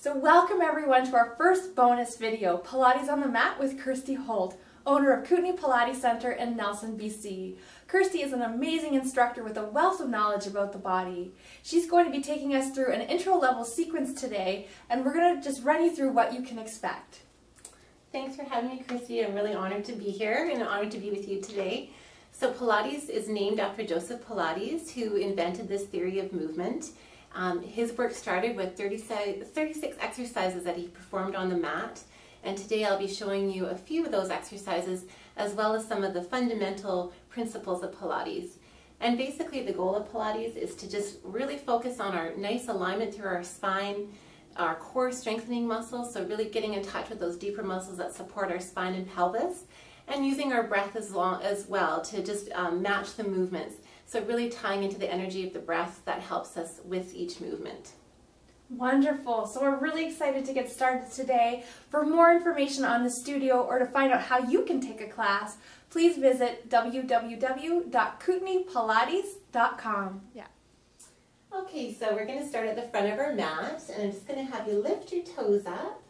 So welcome everyone to our first bonus video, Pilates on the Mat with Kirsty Holt, owner of Kootenay Pilates Center in Nelson, BC. Kirsty is an amazing instructor with a wealth of knowledge about the body. She's going to be taking us through an intro level sequence today, and we're going to just run you through what you can expect. Thanks for having me, Kirsty. I'm really honored to be here and honored to be with you today. So Pilates is named after Joseph Pilates, who invented this theory of movement. His work started with 36 exercises that he performed on the mat, and today I'll be showing you a few of those exercises as well as some of the fundamental principles of Pilates. And basically the goal of Pilates is to just really focus on our nice alignment through our spine, our core strengthening muscles, so really getting in touch with those deeper muscles that support our spine and pelvis, and using our breath as well to just match the movements. So really tying into the energy of the breath that helps us with each movement. Wonderful. So we're really excited to get started today. For more information on the studio or to find out how you can take a class, please visit www.kootenaypilates.com. Yeah. Okay, so we're going to start at the front of our mat, and I'm just going to have you lift your toes up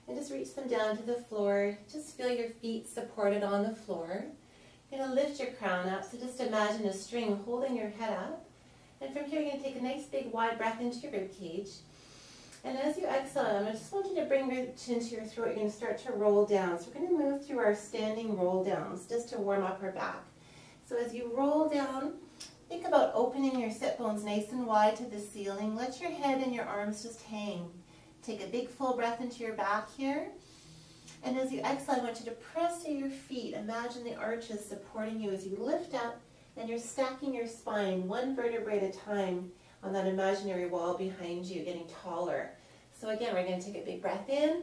and just reach them down to the floor. Just feel your feet supported on the floor. You're going to lift your crown up, so just imagine a string holding your head up. And from here, you're going to take a nice big wide breath into your rib cage. And as you exhale, I just want you to bring your chin to your throat. You're going to start to roll down. So we're going to move through our standing roll downs just to warm up our back. So as you roll down, think about opening your sit bones nice and wide to the ceiling. Let your head and your arms just hang. Take a big full breath into your back here. And as you exhale, I want you to press to your feet. Imagine the arches supporting you as you lift up, and you're stacking your spine one vertebrae at a time on that imaginary wall behind you, getting taller. So again, we're going to take a big breath in.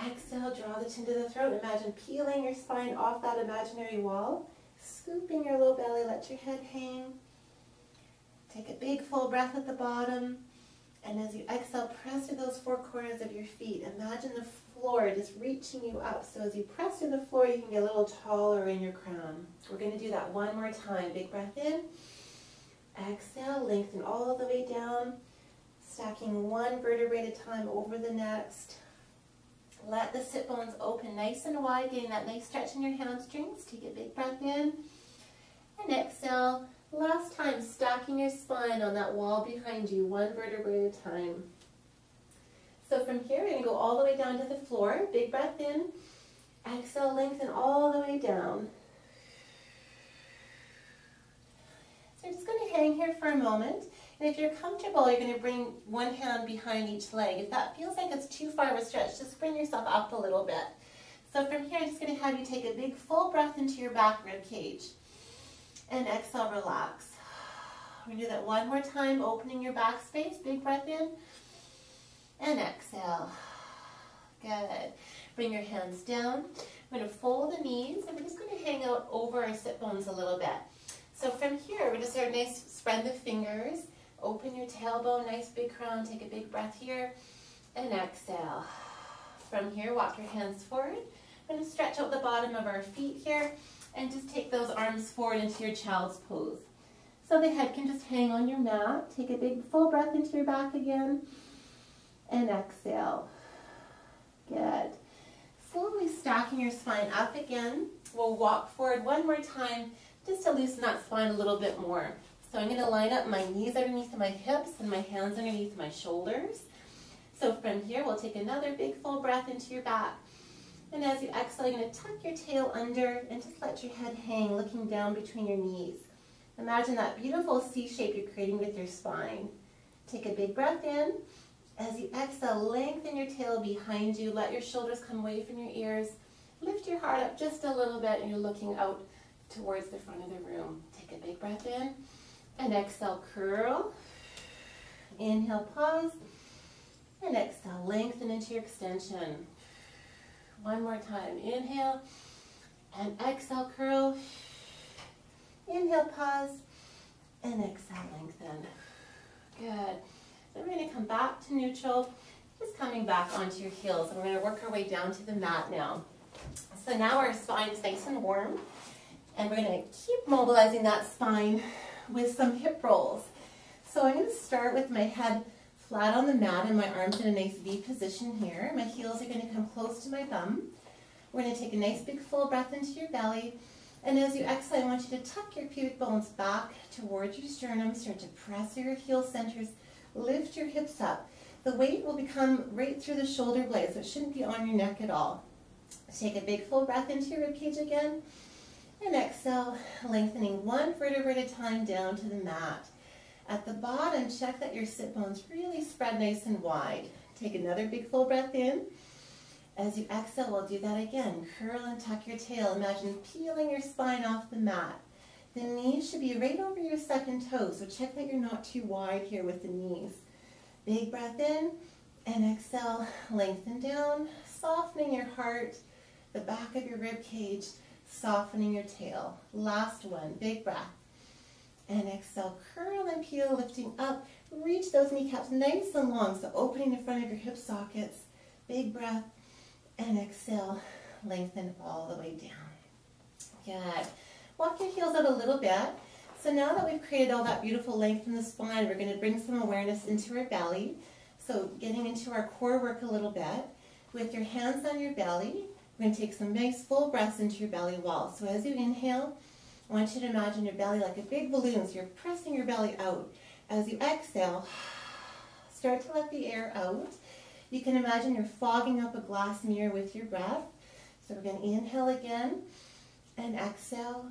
Exhale, draw the chin to the throat. Imagine peeling your spine off that imaginary wall. Scooping your low belly, let your head hang. Take a big full breath at the bottom. And as you exhale, press to those four corners of your feet. Imagine the floor just reaching you up. So as you press to the floor, you can get a little taller in your crown. We're going to do that one more time. Big breath in. Exhale, lengthen all the way down. Stacking one vertebrae at a time over the next. Let the sit bones open nice and wide, getting that nice stretch in your hamstrings. Take a big breath in. And exhale. Last time, stacking your spine on that wall behind you, one vertebrae at a time. So from here, we're going to go all the way down to the floor. Big breath in. Exhale, lengthen all the way down. So you're just going to hang here for a moment. And if you're comfortable, you're going to bring one hand behind each leg. If that feels like it's too far of a stretch, just bring yourself up a little bit. So from here, I'm just going to have you take a big full breath into your back rib cage. And exhale, relax. We're going to do that one more time, opening your back space. Big breath in. And exhale. Good. Bring your hands down. We're going to fold the knees, and we're just going to hang out over our sit bones a little bit. So from here, we're just going to spread the fingers. Open your tailbone, nice big crown. Take a big breath here. And exhale. From here, walk your hands forward. We're going to stretch out the bottom of our feet here. And just take those arms forward into your child's pose. So the head can just hang on your mat. Take a big full breath into your back again. And exhale. Good. Slowly stacking your spine up again. We'll walk forward one more time just to loosen that spine a little bit more. So I'm going to line up my knees underneath my hips and my hands underneath my shoulders. So from here, we'll take another big full breath into your back. And as you exhale, you're going to tuck your tail under and just let your head hang, looking down between your knees. Imagine that beautiful C shape you're creating with your spine. Take a big breath in. As you exhale, lengthen your tail behind you. Let your shoulders come away from your ears. Lift your heart up just a little bit, and you're looking out towards the front of the room. Take a big breath in. And exhale, curl. Inhale, pause. And exhale, lengthen into your extension. One more time. Inhale and exhale, curl. Inhale, pause, and exhale, lengthen. Good. Then we're going to come back to neutral, just coming back onto your heels. And we're going to work our way down to the mat now. So now our spine is nice and warm, and we're going to keep mobilizing that spine with some hip rolls. So I'm going to start with my head flat on the mat and my arms in a nice V position here. My heels are going to come close to my bum. We're going to take a nice big full breath into your belly. And as you exhale, I want you to tuck your pubic bones back towards your sternum. Start to press your heel centers. Lift your hips up. The weight will become right through the shoulder blades, so it shouldn't be on your neck at all. Take a big full breath into your ribcage again. And exhale, lengthening one vertebra at a time down to the mat. At the bottom, check that your sit bones really spread nice and wide. Take another big full breath in. As you exhale, we'll do that again. Curl and tuck your tail. Imagine peeling your spine off the mat. The knees should be right over your second toe, so check that you're not too wide here with the knees. Big breath in, and exhale, lengthen down, softening your heart, the back of your rib cage, softening your tail. Last one, big breath. And exhale, curl and peel, lifting up. Reach those kneecaps nice and long, so opening the front of your hip sockets. Big breath. And exhale, lengthen all the way down. Good. Walk your heels out a little bit. So now that we've created all that beautiful length in the spine, we're going to bring some awareness into our belly. So getting into our core work a little bit. With your hands on your belly, we're going to take some nice full breaths into your belly wall. So as you inhale, I want you to imagine your belly like a big balloon, so you're pressing your belly out. As you exhale, start to let the air out. You can imagine you're fogging up a glass mirror with your breath. So we're going to inhale again and exhale.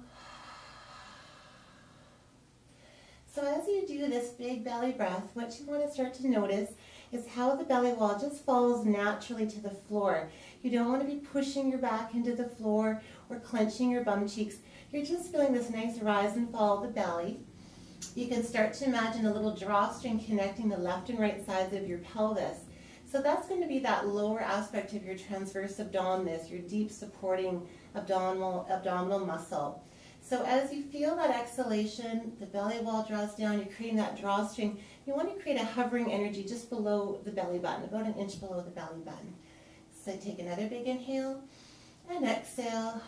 So as you do this big belly breath, what you want to start to notice is how the belly wall just falls naturally to the floor. You don't want to be pushing your back into the floor or clenching your bum cheeks. You're just feeling this nice rise and fall of the belly. You can start to imagine a little drawstring connecting the left and right sides of your pelvis. So that's going to be that lower aspect of your transverse abdominis, your deep supporting abdominal muscle. So as you feel that exhalation, the belly wall draws down, you're creating that drawstring. You want to create a hovering energy just below the belly button, about an inch below the belly button. So take another big inhale and exhale.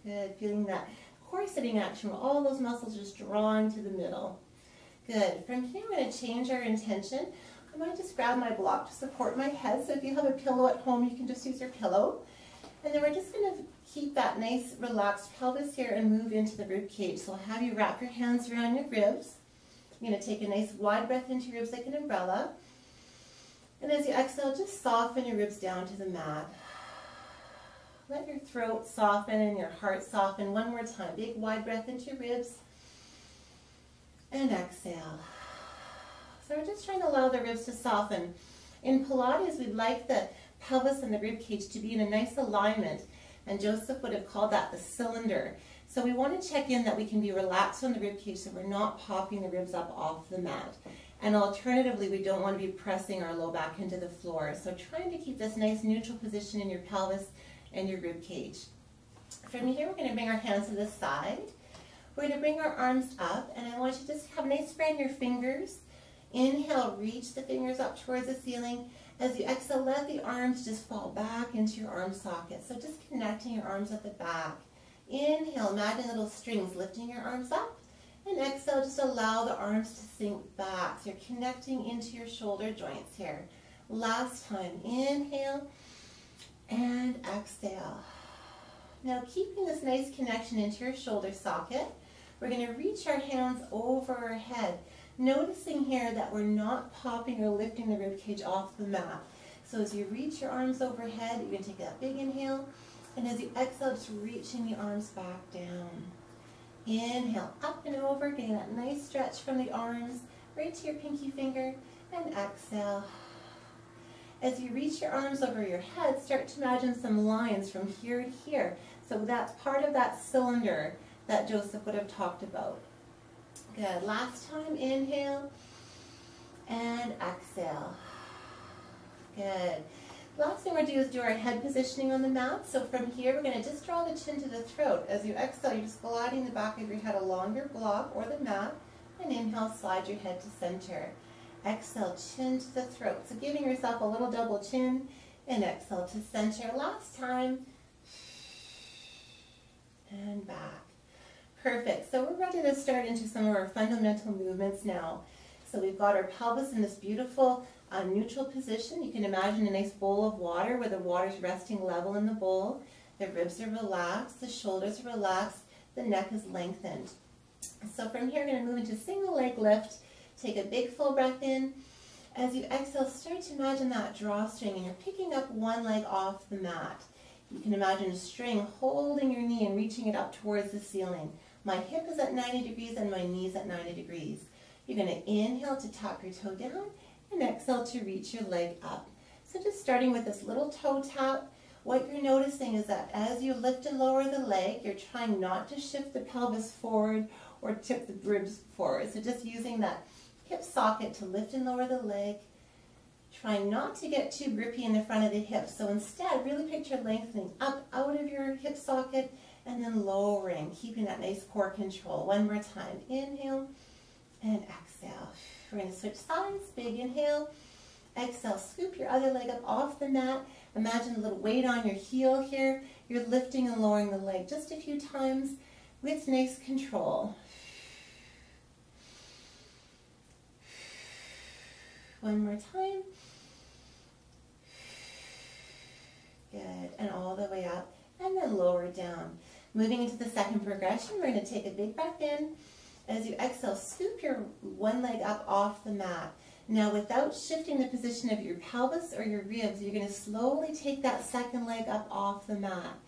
Good, feeling that core sitting action where all those muscles just drawing to the middle. Good. From here, I'm going to change our intention. I might just grab my block to support my head. So if you have a pillow at home, you can just use your pillow. And then we're just going to keep that nice relaxed pelvis here and move into the rib cage. So I'll have you wrap your hands around your ribs. You're going to take a nice wide breath into your ribs like an umbrella. And as you exhale, just soften your ribs down to the mat. Let your throat soften and your heart soften. One more time. Big wide breath into your ribs. And exhale. So we're just trying to allow the ribs to soften. In Pilates, we'd like the pelvis and the rib cage to be in a nice alignment. And Joseph would have called that the cylinder. So we want to check in that we can be relaxed on the rib cage so we're not popping the ribs up off the mat. And alternatively, we don't want to be pressing our low back into the floor. So trying to keep this nice neutral position in your pelvis and your rib cage. From here, we're going to bring our hands to the side. We're going to bring our arms up, and I want you to just have a nice spread in your fingers. Inhale, reach the fingers up towards the ceiling. As you exhale, let the arms just fall back into your arm socket. So just connecting your arms at the back. Inhale, imagine little strings lifting your arms up. And exhale, just allow the arms to sink back. So you're connecting into your shoulder joints here. Last time, inhale and exhale. Now keeping this nice connection into your shoulder socket, we're going to reach our hands over our head. Noticing here that we're not popping or lifting the rib cage off the mat. So as you reach your arms overhead, you're going to take that big inhale. And as you exhale, just reaching the arms back down. Inhale, up and over, getting that nice stretch from the arms, right to your pinky finger, and exhale. As you reach your arms over your head, start to imagine some lines from here to here. So that's part of that cylinder that Joseph would have talked about. Good. Last time, inhale and exhale. Good. Last thing we're going to do is do our head positioning on the mat. So from here, we're going to just draw the chin to the throat. As you exhale, you're just gliding the back of your head along your block or the mat. And inhale, slide your head to center. Exhale, chin to the throat. So giving yourself a little double chin. And exhale to center. Last time. And back. Perfect. So we're ready to start into some of our fundamental movements now. So we've got our pelvis in this beautiful neutral position. You can imagine a nice bowl of water where the water's resting level in the bowl. The ribs are relaxed, the shoulders are relaxed, the neck is lengthened. So from here, we're going to move into single leg lift. Take a big full breath in. As you exhale, start to imagine that drawstring, and you're picking up one leg off the mat. You can imagine a string holding your knee and reaching it up towards the ceiling. My hip is at 90 degrees and my knee's at 90 degrees. You're going to inhale to tap your toe down and exhale to reach your leg up. So just starting with this little toe tap, what you're noticing is that as you lift and lower the leg, you're trying not to shift the pelvis forward or tip the ribs forward. So just using that hip socket to lift and lower the leg. Trying not to get too grippy in the front of the hips. So instead, really picture lengthening up out of your hip socket and then lowering, keeping that nice core control. One more time. Inhale and exhale. We're going to switch sides. Big inhale. Exhale. Scoop your other leg up off the mat. Imagine a little weight on your heel here. You're lifting and lowering the leg just a few times with nice control. One more time. Good. And all the way up and then lower down. Moving into the second progression, we're going to take a big breath in. As you exhale, scoop your one leg up off the mat. Now, without shifting the position of your pelvis or your ribs, you're going to slowly take that second leg up off the mat.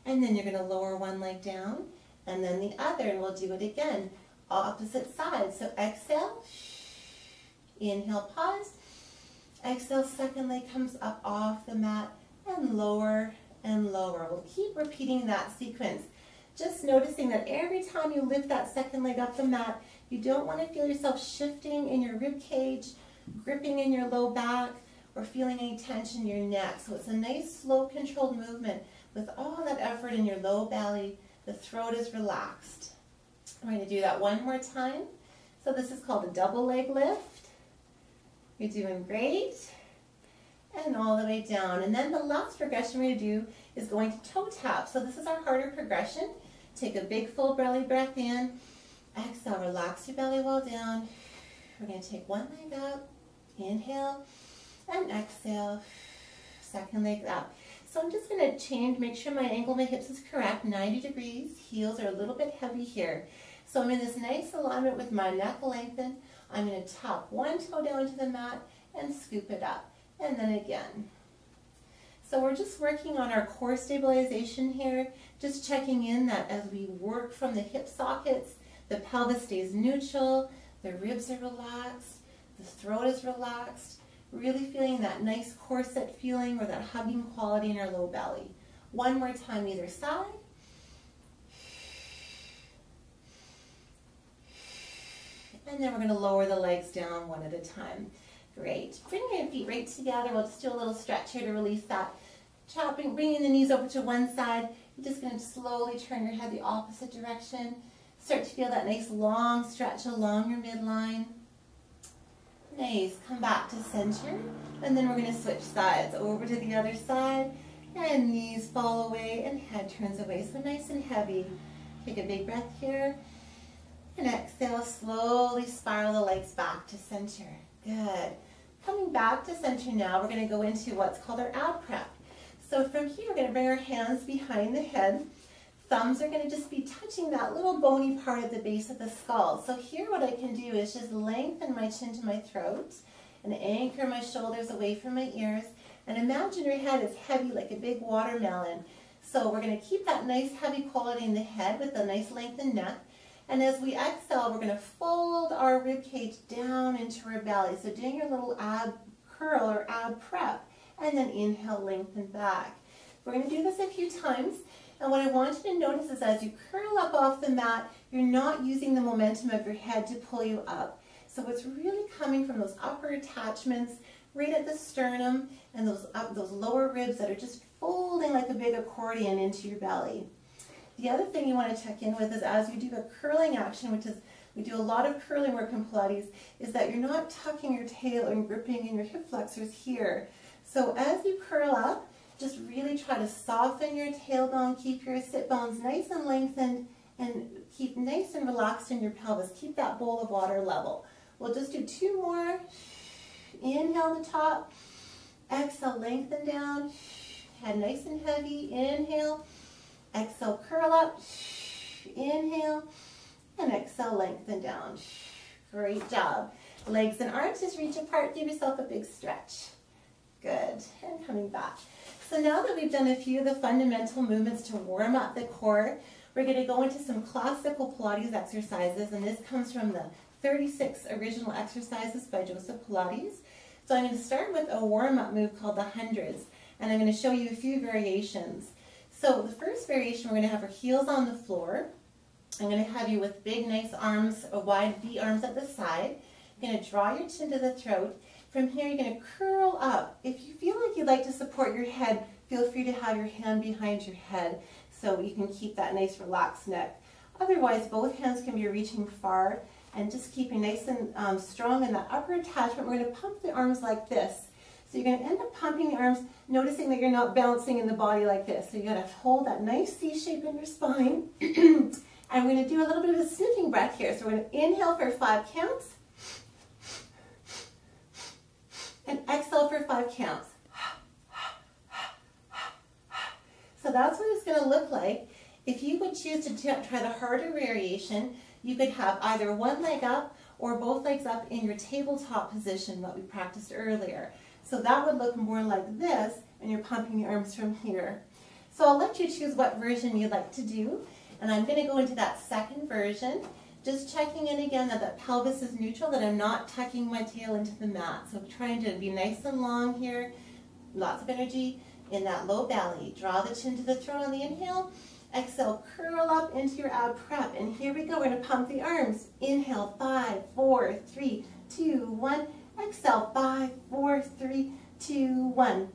And then you're going to lower one leg down and then the other, and we'll do it again. Opposite side. So exhale. Inhale, pause. Exhale, second leg comes up off the mat and lower and lower. We'll keep repeating that sequence. Just noticing that every time you lift that second leg up the mat, you don't want to feel yourself shifting in your rib cage, gripping in your low back, or feeling any tension in your neck. So it's a nice, slow, controlled movement with all that effort in your low belly. The throat is relaxed. We're going to do that one more time. So this is called a double leg lift. You're doing great. And all the way down. And then the last progression we're going to do is going to toe tap. So this is our harder progression. Take a big full belly breath in. Exhale, relax your belly well down. We're going to take one leg up. Inhale and exhale. Second leg up. So I'm just going to change, make sure my angle of my hips is correct, 90 degrees. Heels are a little bit heavy here. So I'm in this nice alignment with my neck lengthened. I'm going to tap one toe down to the mat and scoop it up. And then again. So we're just working on our core stabilization here, just checking in that as we work from the hip sockets, the pelvis stays neutral, the ribs are relaxed, the throat is relaxed, really feeling that nice corset feeling or that hugging quality in our low belly. One more time either side. And then we're going to lower the legs down one at a time. Great. Bring your feet right together. We'll just do a little stretch here to release that. Chopping, bringing the knees over to one side. You're just going to slowly turn your head the opposite direction. Start to feel that nice long stretch along your midline. Nice. Come back to center. And then we're going to switch sides over to the other side. And knees fall away and head turns away. So nice and heavy. Take a big breath here. And exhale, slowly spiral the legs back to center. Good. Coming back to center now, we're going to go into what's called our ab prep. So from here, we're going to bring our hands behind the head. Thumbs are going to just be touching that little bony part at the base of the skull. So here what I can do is just lengthen my chin to my throat and anchor my shoulders away from my ears. And imagine your head is heavy like a big watermelon. So we're going to keep that nice heavy quality in the head with a nice lengthened neck. And as we exhale, we're going to fold our rib cage down into our belly. So doing your little ab curl or ab prep, and then inhale, lengthen back. We're going to do this a few times. And what I want you to notice is as you curl up off the mat, you're not using the momentum of your head to pull you up. So it's really coming from those upper attachments right at the sternum and those lower ribs that are just folding like a big accordion into your belly. The other thing you want to check in with is as you do a curling action, which is, we do a lot of curling work in Pilates, is that you're not tucking your tail and gripping in your hip flexors here. So as you curl up, just really try to soften your tailbone, keep your sit bones nice and lengthened, and keep nice and relaxed in your pelvis. Keep that bowl of water level. We'll just do 2 more. Inhale the top. Exhale, lengthen down. Head nice and heavy. Inhale. Exhale, curl up. Inhale. And exhale, lengthen down. Great job. Legs and arms just reach apart. Give yourself a big stretch. Good. And coming back. So now that we've done a few of the fundamental movements to warm up the core, we're going to go into some classical Pilates exercises, and this comes from the 36 original exercises by Joseph Pilates. So I'm going to start with a warm-up move called the hundreds, and I'm going to show you a few variations. So the first variation, we're going to have our heels on the floor. I'm going to have you with big, nice arms, wide V arms at the side. You're going to draw your chin to the throat. From here, you're going to curl up. If you feel like you'd like to support your head, feel free to have your hand behind your head so you can keep that nice relaxed neck. Otherwise, both hands can be reaching far, and just keeping nice and strong in that upper attachment. We're going to pump the arms like this. So you're going to end up pumping the arms, noticing that you're not bouncing in the body like this. So you got to hold that nice C shape in your spine. And we're going to do a little bit of a sniffing breath here. So we're going to inhale for 5 counts. And exhale for 5 counts. So that's what it's going to look like. If you would choose to try the harder variation, you could have either one leg up or both legs up in your tabletop position, what we practiced earlier. So that would look more like this, and you're pumping the arms from here. So I'll let you choose what version you'd like to do. And I'm going to go into that second version, just checking in again that the pelvis is neutral, that I'm not tucking my tail into the mat. So I'm trying to be nice and long here, lots of energy in that low belly. Draw the chin to the throat on the inhale. Exhale, curl up into your ab prep. And here we go, we're going to pump the arms. Inhale, 5, 4, 3, 2, 1. Exhale, 5, 4, 3, 2, 1.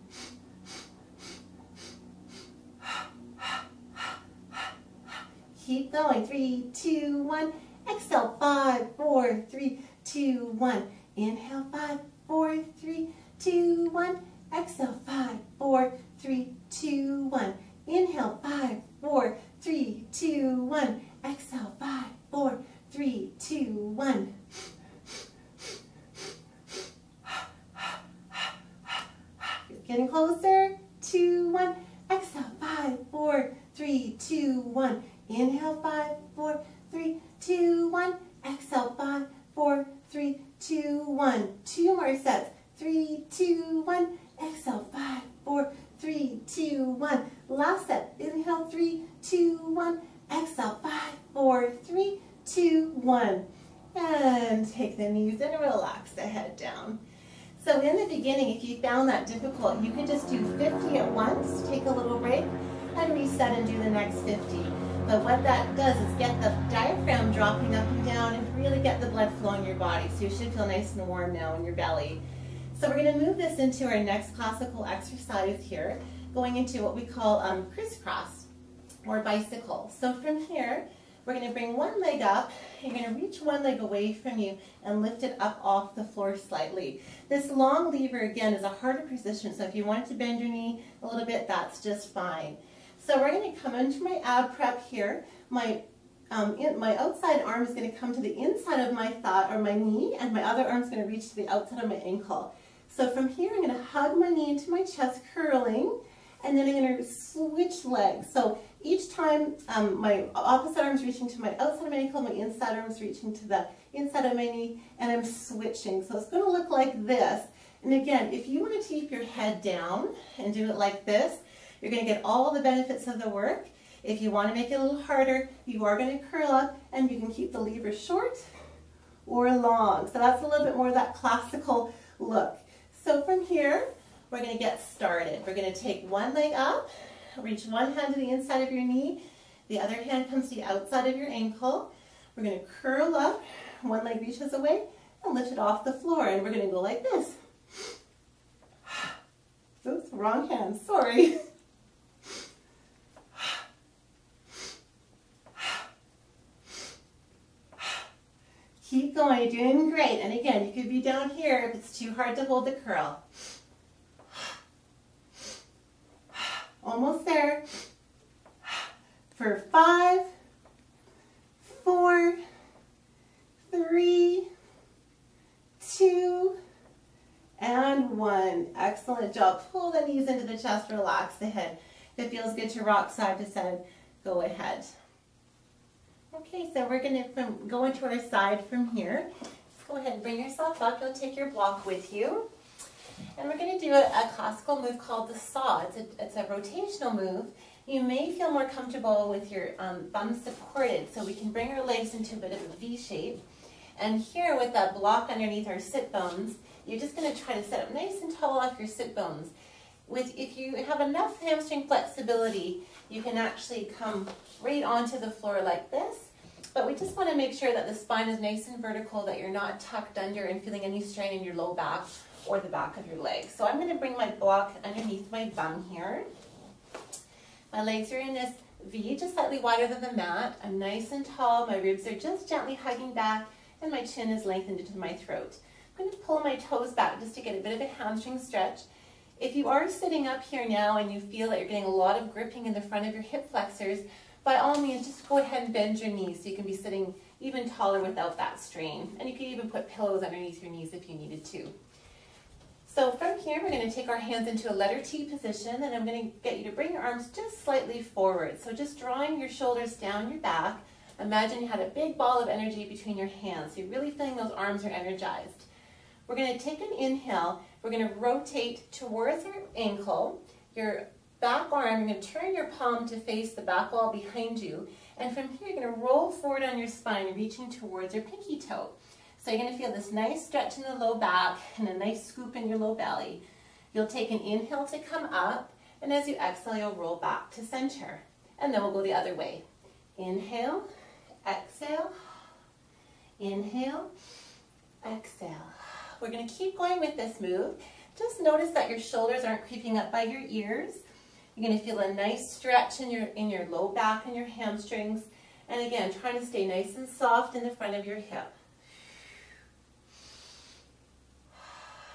Keep going. 3, 2, 1. Exhale, 5, 4, 3, 2, 1. Inhale, 5, 4, 3, 2, 1. Exhale, 5, 4, 3, 2, 1. Inhale, 5, 4, 3, 2, 1. Exhale, 5, 4, 3, 2, 1. Getting closer. 2, 1. Exhale, 5, 4, 3, 2, 1. Inhale, 5, 4, 3, 2, 1. Exhale, 5, 4, 3, 2, 1. 2 more sets. 3, 2, 1. Exhale, 5, 4, 3, 2, 1. Last set. Inhale, 3, 2, 1. Exhale, 5, 4, 3, 2, 1. And take the knees and relax the head down. So in the beginning, if you found that difficult, you can just do 50 at once, take a little break, and reset and do the next 50. But what that does is get the diaphragm dropping up and down and really get the blood flowing in your body. So you should feel nice and warm now in your belly. So we're going to move this into our next classical exercise here, going into what we call crisscross or bicycle. So from here, we're going to bring one leg up. You're going to reach one leg away from you and lift it up off the floor slightly. This long lever, again, is a harder position, so if you want to bend your knee a little bit, that's just fine. So we're going to come into my ab prep here. My outside arm is going to come to the inside of my thigh or my knee, and my other arm is going to reach to the outside of my ankle. So from here, I'm going to hug my knee into my chest, curling, and then I'm going to switch legs. So each time my opposite arm is reaching to my outside of my ankle, my inside arm is reaching to the inside of my knee, and I'm switching. So it's going to look like this. And again, if you want to keep your head down and do it like this, you're going to get all the benefits of the work. If you want to make it a little harder, you are going to curl up, and you can keep the lever short or long. So that's a little bit more of that classical look. So from here, we're going to get started. We're going to take one leg up, reach one hand to the inside of your knee, the other hand comes to the outside of your ankle. We're going to curl up, one leg reaches away, and lift it off the floor, and we're going to go like this. Oops, wrong hand, sorry. Keep going, you're doing great. And again, you could be down here if it's too hard to hold the curl. Almost there. For 5, 4, 3, Excellent job. Pull the knees into the chest, relax the head. If it feels good to rock side to side, go ahead. Okay, so we're going to go into our side from here. Go ahead and bring yourself up. You'll take your block with you. And we're going to do a classical move called the saw. It's a rotational move. You may feel more comfortable with your bum supported, so we can bring our legs into a bit of a V shape. And here with that block underneath our sit bones, you're just going to try to sit up nice and tall off your sit bones. If you have enough hamstring flexibility, you can actually come right onto the floor like this. But we just want to make sure that the spine is nice and vertical, that you're not tucked under and feeling any strain in your low back or the back of your legs. So I'm going to bring my block underneath my bum here. My legs are in this V, just slightly wider than the mat. I'm nice and tall. My ribs are just gently hugging back, and my chin is lengthened into my throat. I'm going to pull my toes back just to get a bit of a hamstring stretch. If you are sitting up here now and you feel that you're getting a lot of gripping in the front of your hip flexors, by all means, just go ahead and bend your knees so you can be sitting even taller without that strain. And you can even put pillows underneath your knees if you needed to. So from here, we're going to take our hands into a letter T position, and I'm going to get you to bring your arms just slightly forward. So just drawing your shoulders down your back. Imagine you had a big ball of energy between your hands. So you're really feeling those arms are energized. We're going to take an inhale. We're going to rotate towards your ankle. Your back arm, you're going to turn your palm to face the back wall behind you. And from here, you're going to roll forward on your spine, reaching towards your pinky toe. So you're going to feel this nice stretch in the low back and a nice scoop in your low belly. You'll take an inhale to come up, and as you exhale, you'll roll back to center. And then we'll go the other way. Inhale, exhale, inhale, exhale. We're going to keep going with this move. Just notice that your shoulders aren't creeping up by your ears. You're going to feel a nice stretch in your low back and your hamstrings. And again, trying to stay nice and soft in the front of your hip.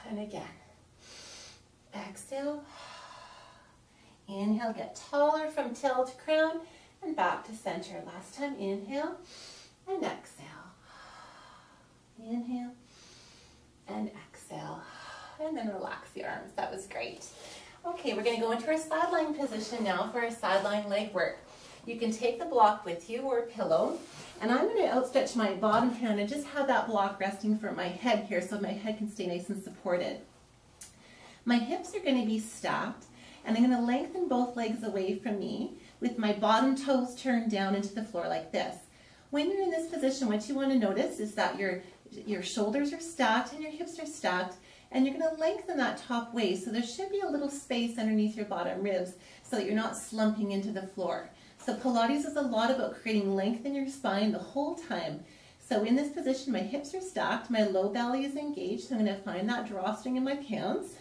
And again, exhale, inhale, get taller from tail to crown, and back to center. Last time, inhale, and exhale. Inhale, and exhale. And then relax the arms. That was great. Okay, we're going to go into our sideline position now for our sideline leg work. You can take the block with you or a pillow. And I'm going to outstretch my bottom hand and just have that block resting for my head here so my head can stay nice and supported. My hips are going to be stacked, and I'm going to lengthen both legs away from me with my bottom toes turned down into the floor like this. When you're in this position, what you want to notice is that your shoulders are stacked and your hips are stacked, and you're going to lengthen that top waist, so there should be a little space underneath your bottom ribs so that you're not slumping into the floor. So Pilates is a lot about creating length in your spine the whole time. So in this position, my hips are stacked, my low belly is engaged, so I'm going to find that drawstring in my pants.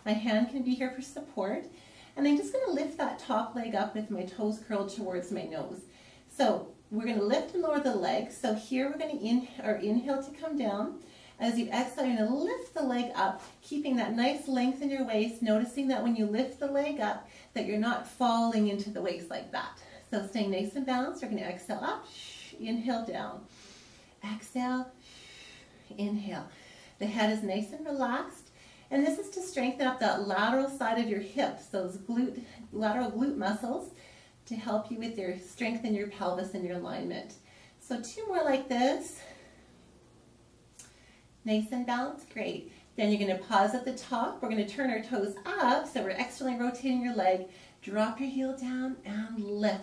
My hand can be here for support. And I'm just going to lift that top leg up with my toes curled towards my nose. So we're going to lift and lower the leg. So here we're going to inhale to come down. As you exhale, you're going to lift the leg up, keeping that nice length in your waist, noticing that when you lift the leg up, that you're not falling into the waist like that. So staying nice and balanced, we're going to exhale up, inhale down. Exhale, inhale. The head is nice and relaxed, and this is to strengthen up that lateral side of your hips, those lateral glute muscles, to help you with your strength in your pelvis and your alignment. So 2 more like this. Nice and balanced, great. Then you're going to pause at the top. We're going to turn our toes up, so we're externally rotating your leg. Drop your heel down and lift.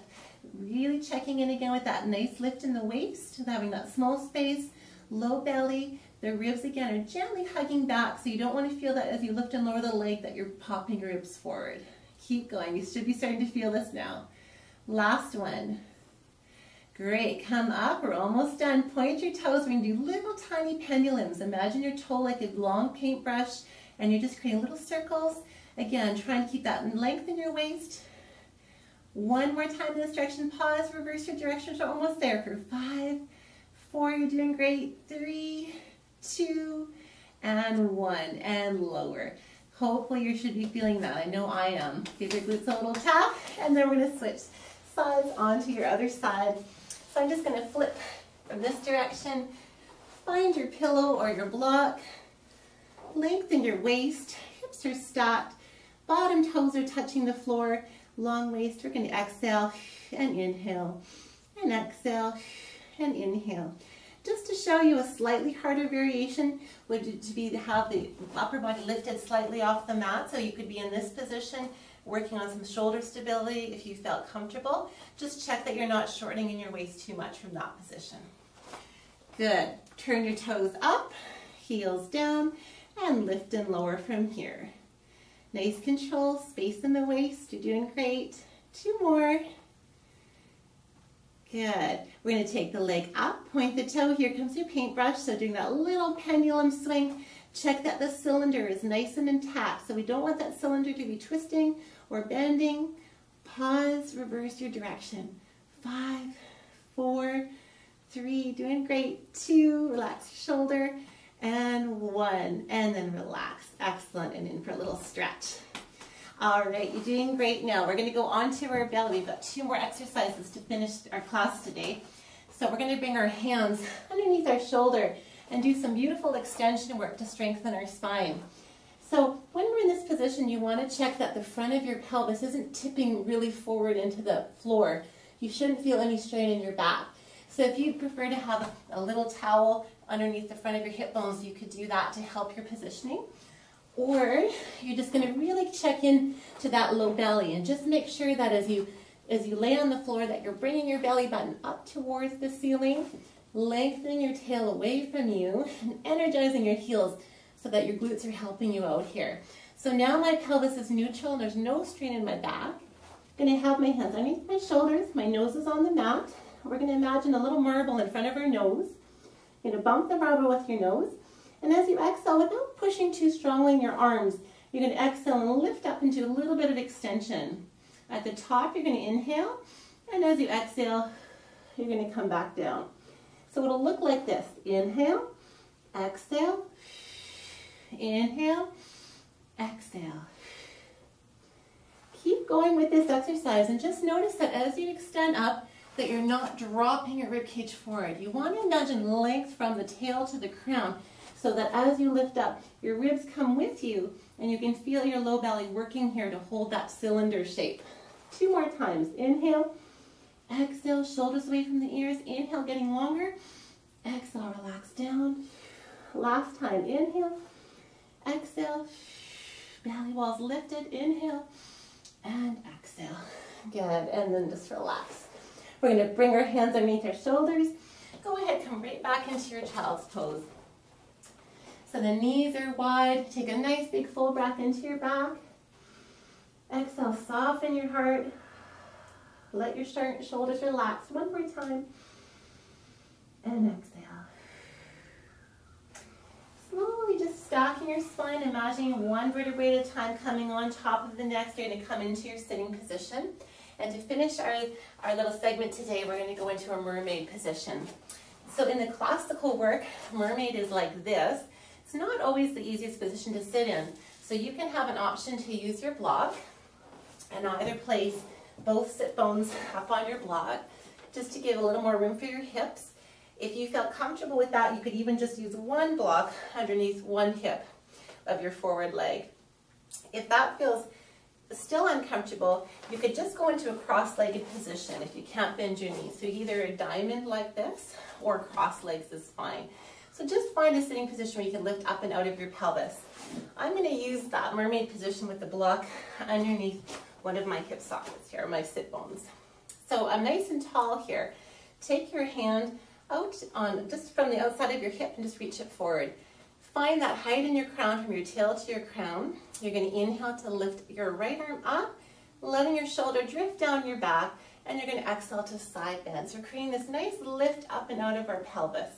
Really checking in again with that nice lift in the waist, having that small space, low belly. The ribs again are gently hugging back, so you don't want to feel that as you lift and lower the leg that you're popping your ribs forward. Keep going. You should be starting to feel this now. Last one. Great. Come up. We're almost done. Point your toes. We're going to do little tiny pendulums. Imagine your toe like a long paintbrush, and you're just creating little circles. Again, trying to keep that length in your waist. One more time in this direction. Pause. Reverse your direction. We're almost there for 5, 4. You're doing great. 3, 2, and 1. And lower. Hopefully you should be feeling that. I know I am. Give your glutes a little tap, and then we're going to switch sides onto your other side. So I'm just going to flip from this direction. Find your pillow or your block. Lengthen your waist. Hips hips are stacked, bottom toes are touching the floor, long waist. We're going to exhale and inhale, and exhale and inhale. Just to show you a slightly harder variation would be to have the upper body lifted slightly off the mat, so you could be in this position working on some shoulder stability if you felt comfortable. Just check that you're not shortening in your waist too much from that position. Good. Turn your toes up, heels down, and lift and lower from here. Nice control, space in the waist. You're doing great. 2 more. Good. We're going to take the leg up, point the toe. Here comes your paintbrush. So doing that little pendulum swing. Check that the cylinder is nice and intact. So we don't want that cylinder to be twisting or bending. Pause, reverse your direction. 5, 4, 3, doing great. 2, relax your shoulder. And 1, and then relax. Excellent, and in for a little stretch. All right, you're doing great now. We're going to go on to our belly. We've got 2 more exercises to finish our class today. So we're going to bring our hands underneath our shoulder and do some beautiful extension work to strengthen our spine. So when we're in this position, you want to check that the front of your pelvis isn't tipping really forward into the floor. You shouldn't feel any strain in your back. So if you'd prefer to have a little towel underneath the front of your hip bones, you could do that to help your positioning. Or you're just going to really check in to that low belly and just make sure that as you lay on the floor that you're bringing your belly button up towards the ceiling, lengthening your tail away from you, and energizing your heels so that your glutes are helping you out here. So now my pelvis is neutral and there's no strain in my back. I'm going to have my hands underneath my shoulders, my nose is on the mat. We're going to imagine a little marble in front of our nose. You're going to bump the marble with your nose. And as you exhale, without pushing too strongly in your arms, you're going to exhale and lift up into a little bit of extension. At the top, you're going to inhale. And as you exhale, you're going to come back down. So it'll look like this. Inhale, exhale, inhale, exhale. Keep going with this exercise and just notice that as you extend up, that you're not dropping your rib cage forward. You want to imagine length from the tail to the crown so that as you lift up, your ribs come with you and you can feel your low belly working here to hold that cylinder shape. 2 more times. Inhale, exhale, shoulders away from the ears. Inhale, getting longer. Exhale, relax down. Last time. Inhale, exhale, belly walls lifted. Inhale, and exhale. Good, and then just relax. We're going to bring our hands underneath our shoulders. Go ahead, come right back into your child's pose. So the knees are wide. Take a nice big full breath into your back. Exhale, soften your heart. Let your shoulders relax. 1 more time. And exhale. Slowly just stacking your spine, imagining 1 vertebrae at a time coming on top of the next. You're going to come into your sitting position. And to finish our little segment today, we're going to go into a mermaid position. So in the classical work, mermaid is like this. It's not always the easiest position to sit in. So you can have an option to use your block and either place both sit bones up on your block just to give a little more room for your hips. If you felt comfortable with that, you could even just use 1 block underneath 1 hip of your forward leg. If that feels still uncomfortable, you could just go into a cross-legged position if you can't bend your knees. So either a diamond like this or cross legs is fine. So just find a sitting position where you can lift up and out of your pelvis. I'm going to use that mermaid position with the block underneath one of my hip sockets here, my sit bones. So I'm nice and tall here. Take your hand out on just from the outside of your hip and just reach it forward. Find that height in your crown from your tail to your crown. You're going to inhale to lift your right arm up, letting your shoulder drift down your back, and you're going to exhale to side bend. So we're creating this nice lift up and out of our pelvis.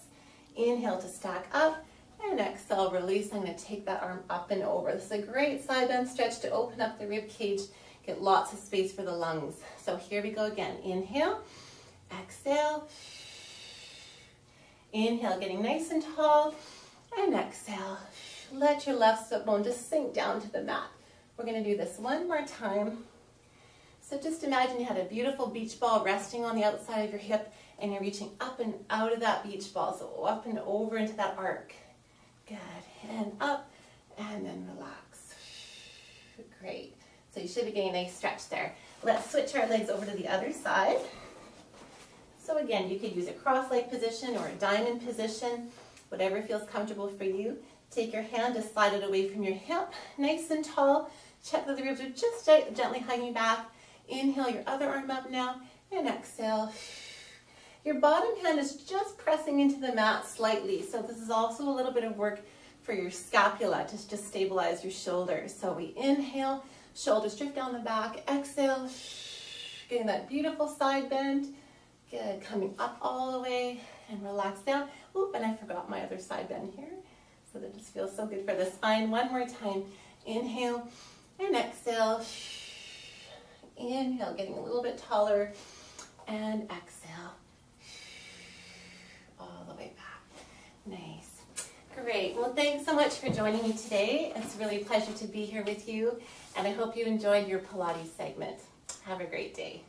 Inhale to stack up, and exhale, release. I'm going to take that arm up and over. This is a great side bend stretch to open up the rib cage, get lots of space for the lungs. So here we go again. Inhale, exhale, inhale, getting nice and tall, and exhale. Let your left sit bone just sink down to the mat. We're going to do this 1 more time. So just imagine you had a beautiful beach ball resting on the outside of your hip and you're reaching up and out of that beach ball. So up and over into that arc. Good. And up and then relax. Great. So you should be getting a nice stretch there. Let's switch our legs over to the other side. So again, you could use a cross-leg position or a diamond position, whatever feels comfortable for you. Take your hand, just slide it away from your hip, nice and tall. Check that the ribs are just gently hugging back. Inhale your other arm up now, and exhale. Your bottom hand is just pressing into the mat slightly, so this is also a little bit of work for your scapula to just stabilize your shoulders. So we inhale, shoulders drift down the back, exhale, getting that beautiful side bend. Good, coming up all the way and relax down. Oop, and I forgot my other side bend here. So that just feels so good for the spine. One more time, inhale and exhale. Inhale, getting a little bit taller, and exhale. All the way back. Nice. Great. Well, thanks so much for joining me today. It's really a pleasure to be here with you, and I hope you enjoyed your Pilates segment. Have a great day.